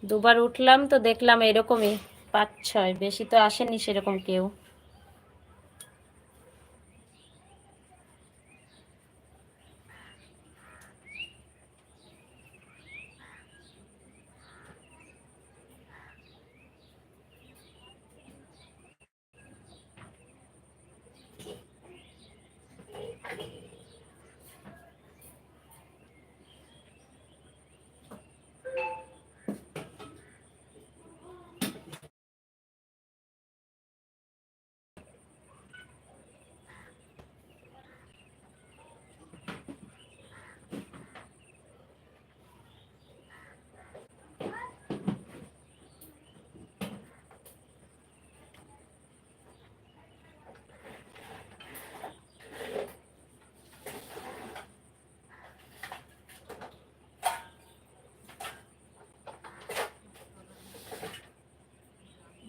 দুবার উঠলাম তো দেখলাম এরকমই 5-6, বেশি তো আসেনি সেরকম কেউ।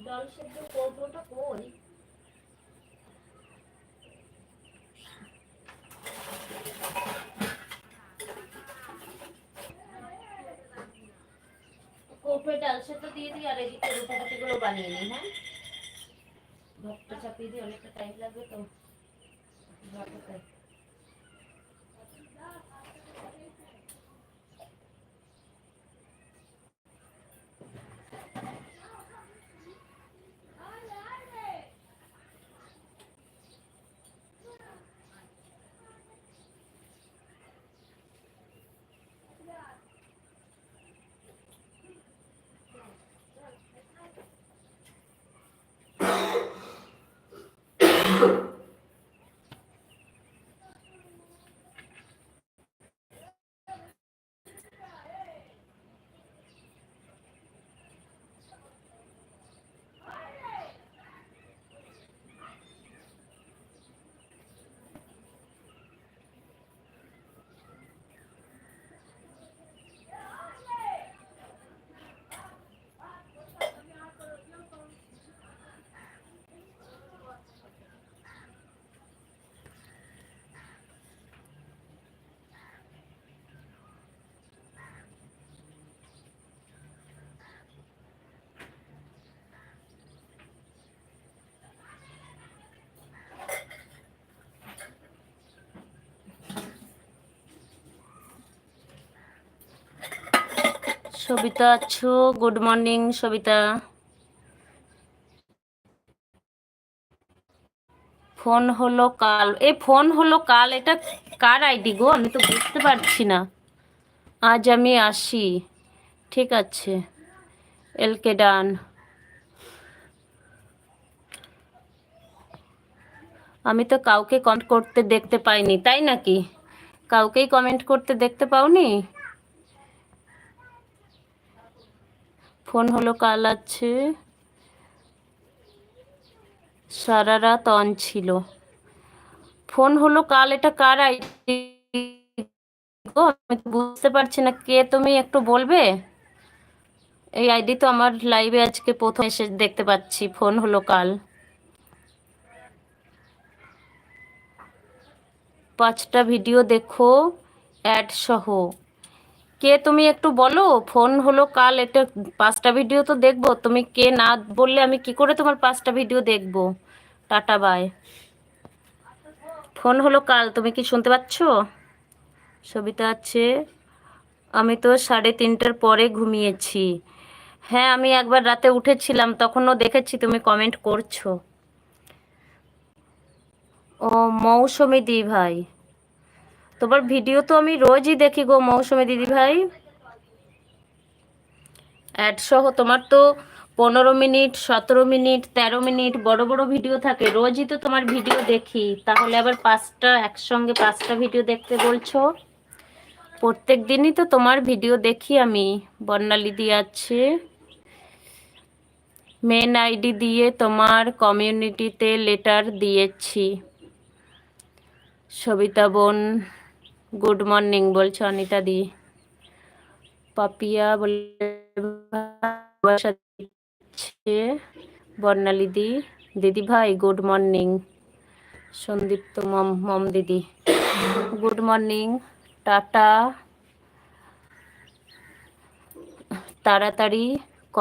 জল সেদ্ধ কৌটোটা কই? কৌটোয় ডাল সেদ্ধ দিয়ে দিই আর এদিকে রুটিগুলো বানিয়ে নিই। হ্যাঁ, ভাতটা চাপিয়ে দিই, অনেকটা টাইম লাগবে তো। সবিতা আছো? Good morning Sabita. ফোন হলো কাল, এই ফোন হলো কাল, এটা কার আইডি গো? আমি তো বুঝতে পারছি না। আজ আমি আসি, ঠিক আছে, এলকে ডান। আমি তো কাউকে কমেন্ট করতে দেখতে পাইনি, তাই নাকি? কাউকেই কমেন্ট করতে দেখতে পাওনি? ফোন হলো কাল আছে, সারা রাত অন ছিল। ফোন হলো কাল, এটা কার আইডি গো? আমি তো বুঝতে পারছি না, কে তুমি একটু বলবে? এই আইডি তো আমার লাইভে আজকে প্রথম এসে দেখতে পাচ্ছি, ফোন হলো কাল। 5টা ভিডিও দেখো অ্যাড সহ। কে তুমি একটু বলো, ফোন হলো কাল, এটা 5টা ভিডিও তো দেখবো, তুমি কে না বললে আমি কি করে তোমার 5টা ভিডিও দেখবো? Tata bye. ফোন হলো কাল, তুমি কি শুনতে পাচ্ছ? সবিতা আছে, আমি তো 3:30টার পরে ঘুমিয়েছি। হ্যাঁ, আমি একবার রাতে উঠেছিলাম, তখনও দেখেছি তুমি কমেন্ট করছো। ও, মৌসুমী দি ভাই, তোমার ভিডিও তো আমি রোজই দেখি গো মৌসুমী দিদি ভাই। অ্যাড সহ তোমার তো 15 মিনিট, 17 মিনিট, 13 মিনিট বড় বড় ভিডিও থাকে, রোজই তো তোমার ভিডিও দেখি, তাহলে আবার 5টা একসঙ্গে 5টা ভিডিও দেখতে বলছো? প্রত্যেক দিনই তো তোমার ভিডিও দেখি আমি। বর্ণালী আছে, মেন আইডি দিয়ে তোমার কমিউনিটিতে লেটার দিয়েছি। সবিতা বোন গুড মর্নিং বলছো, অনিতা দি। পাপিয়া বলে ভালোবাসা দিচ্ছে। বর্ণালী দি, দিদি ভাই গুড মর্নিং। সন্দীপ্ত মম মম দিদি গুড মর্নিং, টাটা। তাড়াতাড়ি